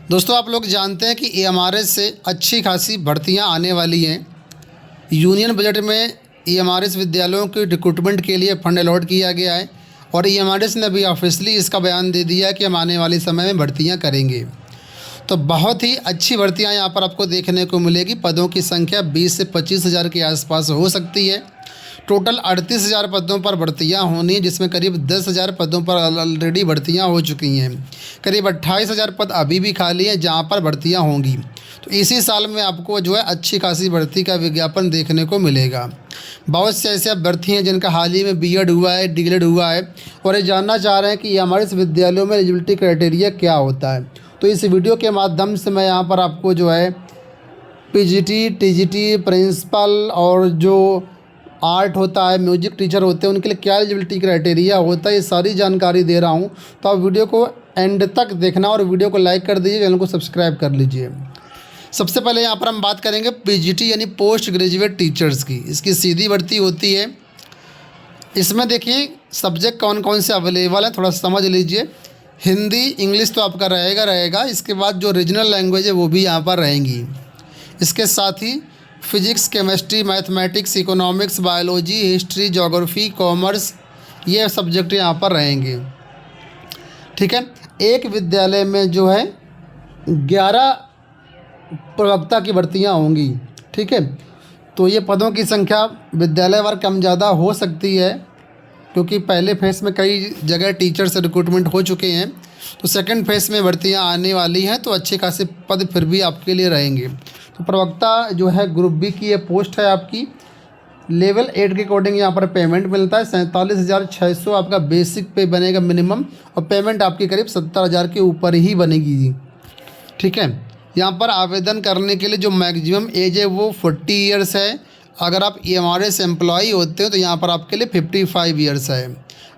दोस्तों, आप लोग जानते हैं कि एएमआरएस से अच्छी खासी भर्तियां आने वाली हैं। यूनियन बजट में एएमआरएस विद्यालयों के रिक्रूटमेंट के लिए फंड अलॉट किया गया है और एएमआरएस ने भी ऑफिशियली इसका बयान दे दिया है कि हम आने वाले समय में भर्तियां करेंगे। तो बहुत ही अच्छी भर्तियां यहाँ पर आपको देखने को मिलेगी। पदों की संख्या 20 से 25 हज़ार के आसपास हो सकती है। टोटल 38,000 पदों पर भर्तियां होनी है, जिसमें करीब 10,000 पदों पर ऑलरेडी भर्तियां हो चुकी हैं। करीब 28,000 पद अभी भी खाली हैं जहां पर भर्तियां होंगी। तो इसी साल में आपको जो है अच्छी खासी भर्ती का विज्ञापन देखने को मिलेगा। बहुत से ऐसे अभ्यर्थी हैं जिनका हाल ही में बीएड हुआ है, डीएड हुआ है और ये जानना चाह रहे हैं कि हमारे इस विद्यालयों में एलिजिबिलिटी क्राइटेरिया क्या होता है। तो इस वीडियो के माध्यम से मैं यहाँ पर आपको जो है पीजीटी, टीजीटी, प्रिंसिपल और जो आर्ट होता है, म्यूजिक टीचर होते हैं, उनके लिए क्या एलिजिबिलिटी क्राइटेरिया होता है, ये सारी जानकारी दे रहा हूँ। तो आप वीडियो को एंड तक देखना और वीडियो को लाइक कर दीजिए, चैनल को सब्सक्राइब कर लीजिए। सबसे पहले यहाँ पर हम बात करेंगे पीजीटी यानी पोस्ट ग्रेजुएट टीचर्स की। इसकी सीधी भर्ती होती है। इसमें देखिए सब्जेक्ट कौन कौन से अवेलेबल हैं, थोड़ा समझ लीजिए। हिंदी, इंग्लिश तो आपका रहेगा। इसके बाद जो रीजनल लैंग्वेज है वो भी यहाँ पर रहेंगी। इसके साथ ही physics, chemistry, mathematics, economics, biology, history, geography, commerce, ये सब्जेक्ट यहाँ पर रहेंगे। ठीक है। एक विद्यालय में जो है 11 प्रवक्ता की भर्तियाँ होंगी। ठीक है। तो ये पदों की संख्या विद्यालयवार कम ज़्यादा हो सकती है, क्योंकि पहले फेज़ में कई जगह टीचर से रिक्रूटमेंट हो चुके हैं। तो सेकंड फेज़ में भर्तियां आने वाली हैं, तो अच्छे खासे पद फिर भी आपके लिए रहेंगे। तो प्रवक्ता जो है ग्रुप बी की ये पोस्ट है आपकी। लेवल 8 के अकॉर्डिंग यहाँ पर पेमेंट मिलता है। 47,600 आपका बेसिक पे बनेगा मिनिमम, और पेमेंट आपकी करीब 70,000 के ऊपर ही बनेगी। ठीक है। यहाँ पर आवेदन करने के लिए जो मैक्सिमम एज है वो 40 ईयर्स है। अगर आप एएमआरएस एम्प्लॉई होते हो तो यहाँ पर आपके लिए 55 ईयर्स है।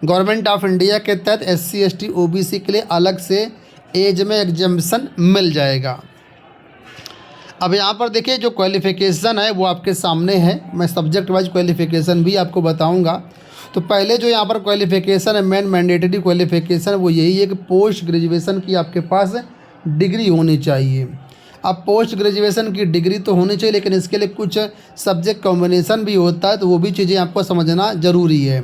गवर्नमेंट ऑफ इंडिया के तहत SC, ST, OBC के लिए अलग से एज में एग्जम्पशन मिल जाएगा। अब यहाँ पर देखिए जो क्वालिफ़िकेशन है वो आपके सामने है। मैं सब्जेक्ट वाइज क्वालिफ़िकेशन भी आपको बताऊँगा। तो पहले जो यहाँ पर क्वालिफ़िकेशन है, मेन मैंडेटरी क्वालिफ़िकेशन वो यही है कि पोस्ट ग्रेजुएशन की आपके पास डिग्री होनी चाहिए। अब पोस्ट ग्रेजुएशन की डिग्री तो होनी चाहिए, लेकिन इसके लिए कुछ सब्जेक्ट कॉम्बिनेशन भी होता है, तो वो भी चीज़ें आपको समझना ज़रूरी है।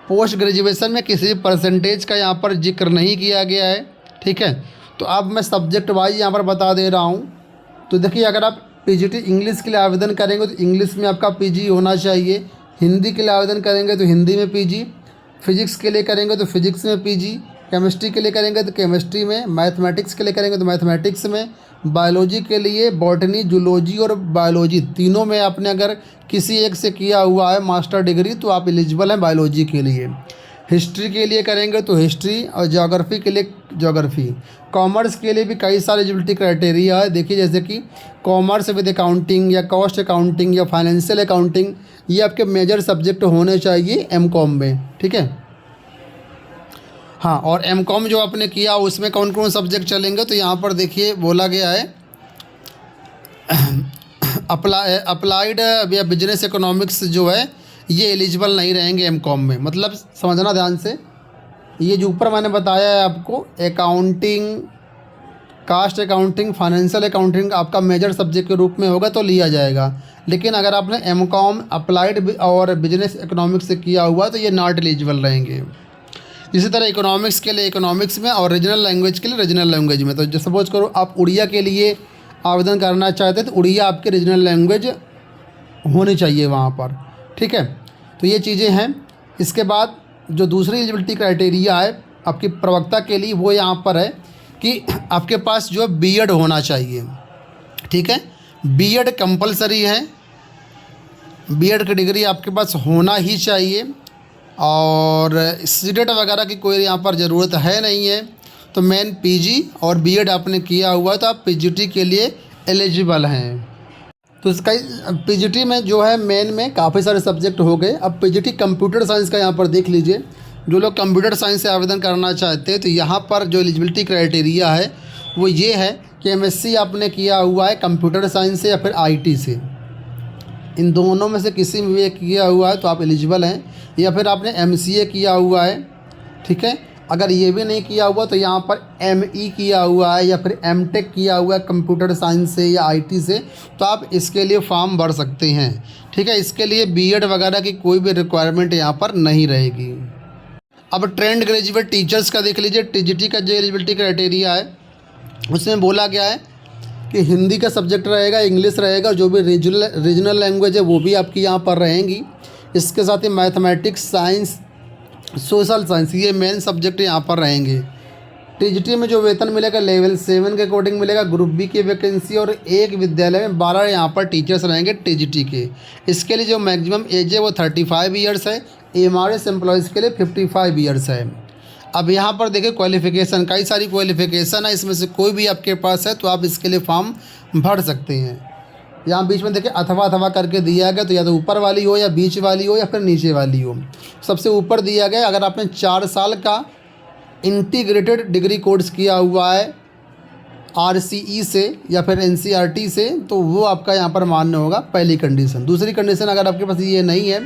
पोस्ट ग्रेजुएशन में किसी परसेंटेज का यहाँ पर जिक्र नहीं किया गया है। ठीक है। तो अब मैं सब्जेक्ट वाइज यहाँ पर बता दे रहा हूँ। तो देखिए, अगर आप पीजीटी इंग्लिश के लिए आवेदन करेंगे तो इंग्लिश में आपका पीजी होना चाहिए। हिंदी के लिए आवेदन करेंगे तो हिंदी में पीजी, फिजिक्स के लिए करेंगे तो फिजिक्स में पीजी, केमिस्ट्री के लिए करेंगे तो केमिस्ट्री में, मैथमेटिक्स के लिए करेंगे तो मैथमेटिक्स में, बायोलॉजी के लिए बॉटनी, जूलॉजी और बायोलॉजी तीनों में आपने अगर किसी एक से किया हुआ है मास्टर डिग्री तो आप एलिजिबल हैं बायोलॉजी के लिए। हिस्ट्री के लिए करेंगे तो हिस्ट्री, और ज्योग्राफी के लिए ज्योग्राफी। कॉमर्स के लिए भी कई सारे एलिजिबिलिटी क्राइटेरिया है। देखिए, जैसे कि कॉमर्स विद अकाउंटिंग या कॉस्ट अकाउंटिंग या फाइनेंशियल अकाउंटिंग, ये आपके मेजर सब्जेक्ट होने चाहिए MCOM में। ठीक है। हाँ, और MCOM जो आपने किया उसमें कौन कौन सब्जेक्ट चलेंगे, तो यहाँ पर देखिए बोला गया है अप्लाइड या बिजनेस इकोनॉमिक्स जो है ये एलिजिबल नहीं रहेंगे MCOM में। मतलब समझना ध्यान से, ये जो ऊपर मैंने बताया है आपको, accounting, cost accounting, financial accounting आपका मेजर सब्जेक्ट के रूप में होगा तो लिया जाएगा। लेकिन अगर आपने MCOM अप्लाइड और बिजनेस इकोनॉमिक्स से किया हुआ तो ये नॉट एलिजिबल रहेंगे। इसी तरह इकोनॉमिक्स के लिए इकोनॉमिक्स में और रीजनल लैंग्वेज के लिए रीजनल लैंग्वेज में। तो जो सपोज करो आप उड़िया के लिए आवेदन करना चाहते हैं तो उड़िया आपके रीजनल लैंग्वेज होनी चाहिए वहाँ पर। ठीक है। तो ये चीज़ें हैं। इसके बाद जो दूसरी एलिजिबिलिटी क्राइटेरिया है आपकी प्रवक्ता के लिए वो यहाँ पर है कि आपके पास जो है बीएड होना चाहिए। ठीक है। बीएड कंपलसरी है। बीएड की डिग्री आपके पास होना ही चाहिए, और सीटेट वगैरह की कोई यहाँ पर ज़रूरत है नहीं है। तो मेन पीजी और बीएड आपने किया हुआ तो आप पीजीटी के लिए एलिजिबल हैं। तो इसका पीजीटी में जो है मेन में काफ़ी सारे सब्जेक्ट हो गए। अब पीजीटी कंप्यूटर साइंस का यहाँ पर देख लीजिए। जो लोग कंप्यूटर साइंस से आवेदन करना चाहते हैं तो यहाँ पर जो एलिजिबिलिटी क्राइटेरिया है वो ये है कि MSc आपने किया हुआ है कंप्यूटर साइंस से या फिर IT से। इन दोनों में से किसी में भी किया हुआ है तो आप एलिजिबल हैं, या फिर आपने MCA किया हुआ है। ठीक है। अगर ये भी नहीं किया हुआ तो यहाँ पर ME किया हुआ है या फिर M.Tech किया हुआ है कंप्यूटर साइंस से या IT से, तो आप इसके लिए फॉर्म भर सकते हैं। ठीक है, इसके लिए B.Ed वगैरह की कोई भी रिक्वायरमेंट यहाँ पर नहीं रहेगी। अब ट्रेंड ग्रेजुएट टीचर्स का देख लीजिए। TGT का जो एलिजिबिलिटी क्राइटेरिया है उसमें बोला गया है कि हिंदी का सब्जेक्ट रहेगा, इंग्लिश रहेगा, जो भी रीजनल लैंग्वेज है वो भी आपकी यहाँ पर रहेंगी। इसके साथ ही मैथमेटिक्स, साइंस, सोशल साइंस, ये मेन सब्जेक्ट यहाँ पर रहेंगे। TGT में जो वेतन मिलेगा लेवल 7 के अकॉर्डिंग मिलेगा। ग्रुप बी की वैकेंसी और एक विद्यालय में 12 यहाँ पर टीचर्स रहेंगे TGT के। इसके लिए जो मैक्सिमम एज है वो 35 ईयर्स है। AMRS एम्प्लॉयज़ के लिए 55 ईयर्स है। अब यहाँ पर देखिए क्वालिफ़िकेशन, कई सारी क्वालिफ़िकेशन है, इसमें से कोई भी आपके पास है तो आप इसके लिए फॉर्म भर सकते हैं। यहाँ बीच में देखिए अथवा करके दिया गया, तो या तो ऊपर वाली हो या बीच वाली हो या फिर नीचे वाली हो। सबसे ऊपर दिया गया अगर आपने 4 साल का इंटीग्रेटेड डिग्री कोर्स किया हुआ है RCE से या फिर NCERT से, तो वो आपका यहाँ पर मान्य होगा, पहली कंडीशन। दूसरी कंडीशन अगर आपके पास ये नहीं है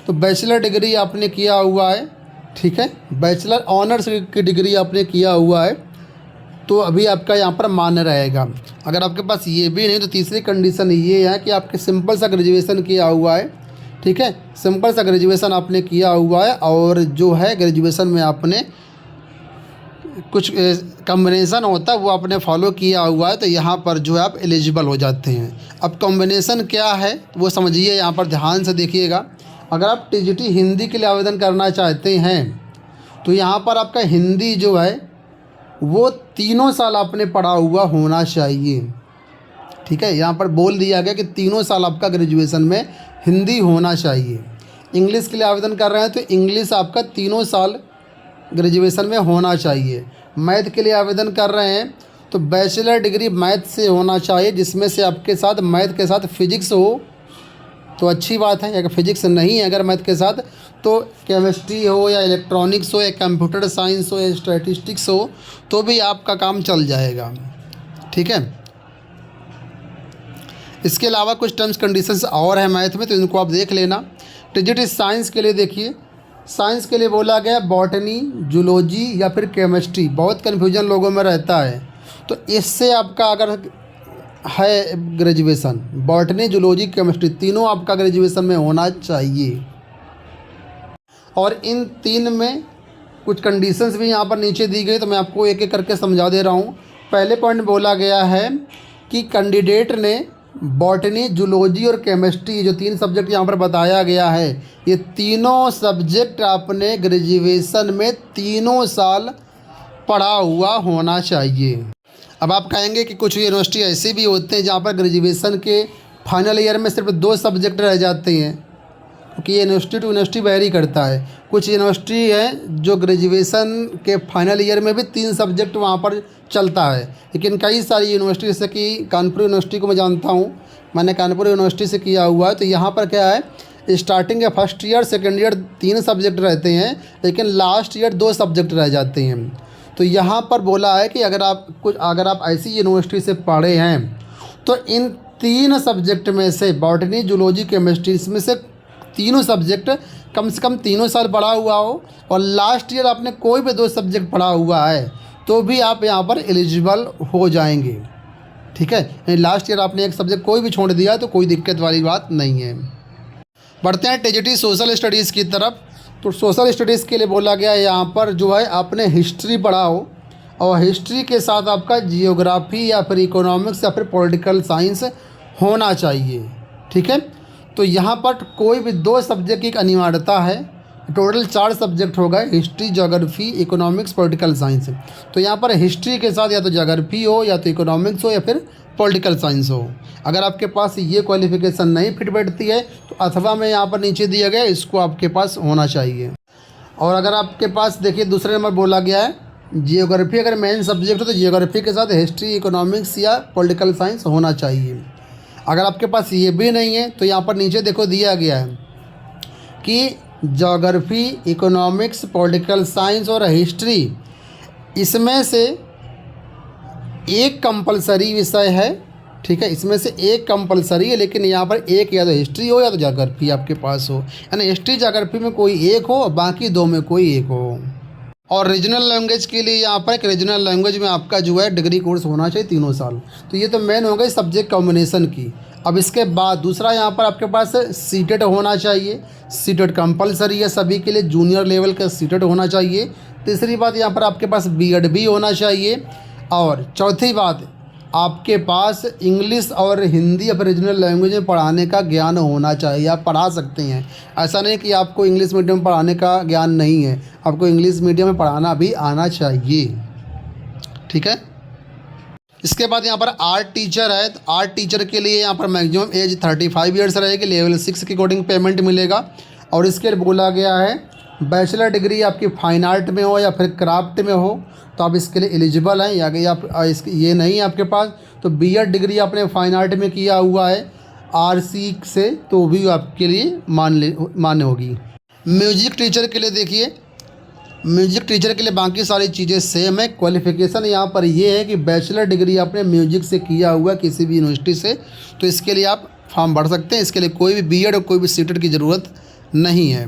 तो बैचलर डिग्री आपने किया हुआ है, ठीक है, बैचलर ऑनर्स की डिग्री आपने किया हुआ है तो अभी आपका यहाँ पर मान्य रहेगा। अगर आपके पास ये भी नहीं तो तीसरी कंडीशन ये है कि आपके सिंपल सा ग्रेजुएशन किया हुआ है, ठीक है, सिंपल सा ग्रेजुएशन आपने किया हुआ है और जो है ग्रेजुएशन में आपने कुछ कॉम्बिनेशन होता है वो आपने फॉलो किया हुआ है, तो यहाँ पर जो है आप एलिजिबल हो जाते हैं। अब कॉम्बिनेशन क्या है वो समझिए, यहाँ पर ध्यान से देखिएगा। अगर आप TGT हिंदी के लिए आवेदन करना चाहते हैं तो यहाँ पर आपका हिंदी जो है वो 3 साल आपने पढ़ा हुआ होना चाहिए। ठीक है, यहाँ पर बोल दिया गया कि 3 साल आपका ग्रेजुएशन में हिंदी होना चाहिए। इंग्लिश के लिए आवेदन कर रहे हैं तो इंग्लिश आपका 3 साल ग्रेजुएशन में होना चाहिए। मैथ के लिए आवेदन कर रहे हैं तो बैचलर डिग्री मैथ से होना चाहिए, जिसमें से आपके साथ मैथ के साथ फिजिक्स हो तो अच्छी बात है। अगर फिजिक्स नहीं है अगर मैथ के साथ तो केमिस्ट्री हो या इलेक्ट्रॉनिक्स हो या कंप्यूटर साइंस हो या स्टैटिस्टिक्स हो तो भी आपका काम चल जाएगा। ठीक है, इसके अलावा कुछ टर्म्स कंडीशंस और है मैथ में, तो इनको आप देख लेना। TGT साइंस के लिए देखिए, साइंस के लिए बोला गया बॉटनी, जूलॉजी या फिर केमिस्ट्री। बहुत कन्फ्यूजन लोगों में रहता है, तो इससे आपका अगर है ग्रेजुएशन बॉटनी, जूलॉजी, केमिस्ट्री, तीनों आपका ग्रेजुएशन में होना चाहिए। और इन 3 में कुछ कंडीशंस भी यहाँ पर नीचे दी गई, तो मैं आपको एक एक करके समझा दे रहा हूँ। पहले पॉइंट बोला गया है कि कैंडिडेट ने बॉटनी, जूलॉजी और केमिस्ट्री, जो 3 सब्जेक्ट यहाँ पर बताया गया है, ये तीनों सब्जेक्ट आपने ग्रेजुएशन में 3 साल पढ़ा हुआ होना चाहिए। अब आप कहेंगे कि कुछ यूनिवर्सिटी ऐसे भी होते हैं जहाँ पर ग्रेजुएशन के फाइनल ईयर में सिर्फ 2 सब्जेक्ट रह जाते हैं, क्योंकि ये यूनिवर्सिटी टू यूनिवर्सिटी वेरी करता है। कुछ यूनिवर्सिटी है जो ग्रेजुएशन के फाइनल ईयर में भी 3 सब्जेक्ट वहाँ पर चलता है, लेकिन कई सारी यूनिवर्सिटी जैसे कि कानपुर यूनिवर्सिटी को मैं जानता हूँ, मैंने कानपुर यूनिवर्सिटी से किया हुआ है, तो यहाँ पर क्या है स्टार्टिंग या first year second year 3 subject रहते हैं, लेकिन लास्ट ईयर 2 सब्जेक्ट रह जाते हैं। तो यहाँ पर बोला है कि अगर आप ऐसी यूनिवर्सिटी से पढ़े हैं तो इन 3 सब्जेक्ट में से बॉटनी, जूलॉजी, केमिस्ट्री, इसमें से तीनों सब्जेक्ट कम से कम 3 साल पढ़ा हुआ हो और लास्ट ईयर आपने कोई भी 2 सब्जेक्ट पढ़ा हुआ है तो भी आप यहाँ पर एलिजिबल हो जाएंगे। ठीक है, लास्ट ईयर आपने एक सब्जेक्ट कोई भी छोड़ दिया तो कोई दिक्कत वाली बात नहीं है। बढ़ते हैं TGT सोशल स्टडीज़ की तरफ। तो सोशल स्टडीज़ के लिए बोला गया है यहाँ पर जो है आपने हिस्ट्री पढ़ा हो और हिस्ट्री के साथ आपका जियोग्राफी या फिर इकोनॉमिक्स या फिर पॉलिटिकल साइंस होना चाहिए। ठीक है, तो यहाँ पर कोई भी 2 सब्जेक्ट की अनिवार्यता है, टोटल 4 सब्जेक्ट हो गए, history, geography, economics, political science. तो यहाँ पर हिस्ट्री के साथ या तो ज्योग्राफी हो या तो इकोनॉमिक्स हो या फिर पॉलिटिकल साइंस हो। अगर आपके पास ये क्वालिफ़िकेशन नहीं फिट बैठती है तो अथवा में यहाँ पर नीचे दिया गया इसको आपके पास होना चाहिए। और अगर आपके पास देखिए दूसरे नंबर बोला गया है जियोग्राफी, अगर मेन सब्जेक्ट हो तो जियोग्राफी के साथ हिस्ट्री, इकोनॉमिक्स या पॉलिटिकल साइंस होना चाहिए। अगर आपके पास ये भी नहीं है तो यहाँ पर नीचे देखो दिया गया है कि ज्योग्राफी, इकोनॉमिक्स, पॉलिटिकल साइंस और हिस्ट्री, इसमें से एक कंपलसरी विषय है। ठीक है, इसमें से एक कंपलसरी है, लेकिन यहाँ पर एक या तो हिस्ट्री हो या तो ज्योग्राफी आपके पास हो, यानी हिस्ट्री ज्योग्राफी में कोई एक हो और बाकी 2 में कोई एक हो। और रीजनल लैंग्वेज के लिए यहाँ पर एक रीजनल लैंग्वेज में आपका जो है डिग्री कोर्स होना चाहिए 3 साल। तो ये तो मेन हो गई सब्जेक्ट कॉम्बिनेशन की। अब इसके बाद दूसरा यहाँ पर आपके पास सीटेट होना चाहिए। सीटेट कंपलसरी है सभी के लिए, जूनियर लेवल का सीटेट होना चाहिए। तीसरी बात यहाँ पर आपके पास बीएड भी होना चाहिए। और चौथी बात, आपके पास इंग्लिश और हिंदी अब रीजनल लैंग्वेज में पढ़ाने का ज्ञान होना चाहिए। आप पढ़ा सकते हैं, ऐसा नहीं कि आपको इंग्लिश मीडियम में पढ़ाने का ज्ञान नहीं है, आपको इंग्लिश मीडियम में पढ़ाना भी आना चाहिए। ठीक है। इसके बाद यहाँ पर आर्ट टीचर है, तो आर्ट टीचर के लिए यहाँ पर मैक्सिमम एज 35 ईयर्स रहेगी। लेवल 6 के अकॉर्डिंग पेमेंट मिलेगा। और इसके लिए बोला गया है बैचलर डिग्री आपकी फाइन आर्ट में हो या फिर क्राफ्ट में हो तो आप इसके लिए एलिजिबल हैं। या कि आप ये नहीं है आपके पास तो बीएड डिग्री आपने फाइन आर्ट में किया हुआ है आरसी से तो भी आपके लिए मान्य होगी। म्यूजिक टीचर के लिए देखिए, म्यूजिक टीचर के लिए बाकी सारी चीज़ें सेम है। क्वालिफ़िकेशन यहाँ पर ये है कि बैचलर डिग्री आपने म्यूजिक से किया हुआ किसी भी यूनिवर्सिटी से, तो इसके लिए आप फॉर्म भर सकते हैं। इसके लिए कोई भी बीएड और कोई भी सीटेट की ज़रूरत नहीं है।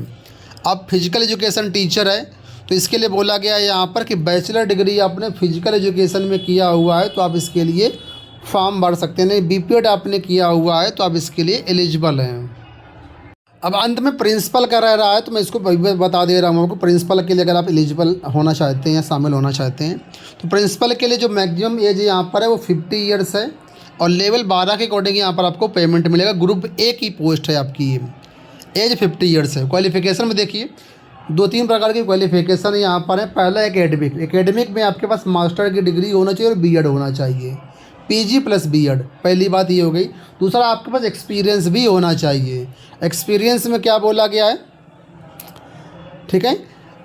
अब फिजिकल एजुकेशन टीचर है तो इसके लिए बोला गया है यहाँ पर कि बैचलर डिग्री आपने फिजिकल एजुकेशन में किया हुआ है तो आप इसके लिए फॉर्म भर सकते हैं। नहीं बीपीएड आपने किया हुआ है तो आप इसके लिए एलिजिबल हैं। अब अंत में प्रिंसिपल का रह रहा है तो मैं इसको बता दे रहा हूँ आपको। प्रिंसिपल के लिए अगर आप एलिजिबल होना चाहते हैं, शामिल होना चाहते हैं तो प्रिंसिपल के लिए जो मैक्सिमम एज यहाँ पर है वो 50 ईयर्स है। और लेवल 12 के अकॉर्डिंग यहाँ पर आपको पेमेंट मिलेगा। ग्रुप ए की पोस्ट है आपकी, ये एज 50 ईयर्स है। क्वालिफ़िकेशन में देखिए 2-3 प्रकार की क्वालिफ़िकेशन यहाँ पर है। पहला एकेडमिक में आपके पास मास्टर की डिग्री होना चाहिए और बीएड होना चाहिए, पीजी प्लस बीएड, पहली बात ये हो गई। दूसरा आपके पास एक्सपीरियंस भी होना चाहिए। एक्सपीरियंस में क्या बोला गया है, ठीक है,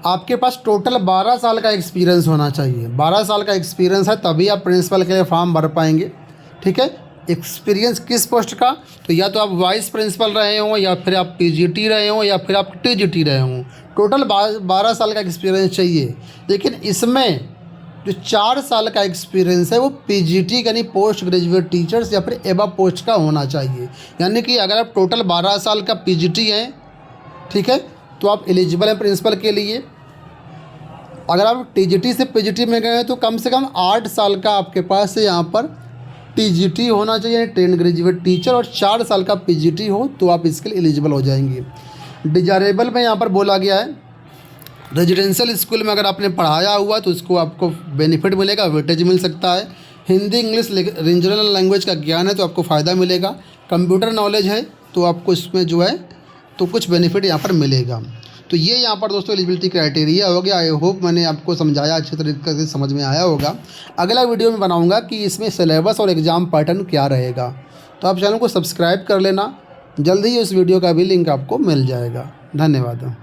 आपके पास टोटल 12 साल का एक्सपीरियंस होना चाहिए। 12 साल का एक्सपीरियंस है तभी आप प्रिंसिपल के लिए फॉर्म भर पाएंगे। ठीक है। एक्सपीरियंस किस पोस्ट का, तो या तो आप वाइस प्रिंसिपल रहे हों या फिर आप पीजीटी रहे हों या फिर आप टीजीटी रहे हों। टोटल 12 साल का एक्सपीरियंस चाहिए। लेकिन इसमें जो 4 साल का एक्सपीरियंस है वो पीजीटी यानी पोस्ट ग्रेजुएट टीचर्स या फिर एबव पोस्ट का होना चाहिए। यानी कि अगर आप टोटल 12 साल का पीजीटी हैं, ठीक है, तो आप एलिजिबल हैं प्रिंसिपल के लिए। अगर आप टीजीटी से पीजीटी में गए तो कम से कम 8 साल का आपके पास यहाँ पर टीजीटी होना चाहिए, ट्रेंड ग्रेजुएट टीचर, और 4 साल का पीजीटी हो तो आप इसके लिए एलिजिबल हो जाएंगे। डिजायरेबल में यहाँ पर बोला गया है रेजिडेंशियल स्कूल में अगर आपने पढ़ाया हुआ तो उसको आपको बेनिफिट मिलेगा, वेटेज मिल सकता है। हिंदी इंग्लिश रीजनल लैंग्वेज का ज्ञान है तो आपको फ़ायदा मिलेगा। कंप्यूटर नॉलेज है तो आपको इसमें जो है तो कुछ बेनिफिट यहाँ पर मिलेगा। तो ये यहाँ पर दोस्तों एलिजिबिलिटी क्राइटेरिया हो गया। आई होप मैंने आपको समझाया, अच्छे तरीके से समझ में आया होगा। अगला वीडियो में बनाऊँगा कि इसमें सिलेबस और एग्ज़ाम पैटर्न क्या रहेगा। तो आप चैनल को सब्सक्राइब कर लेना, जल्दी ही उस वीडियो का भी लिंक आपको मिल जाएगा। धन्यवाद।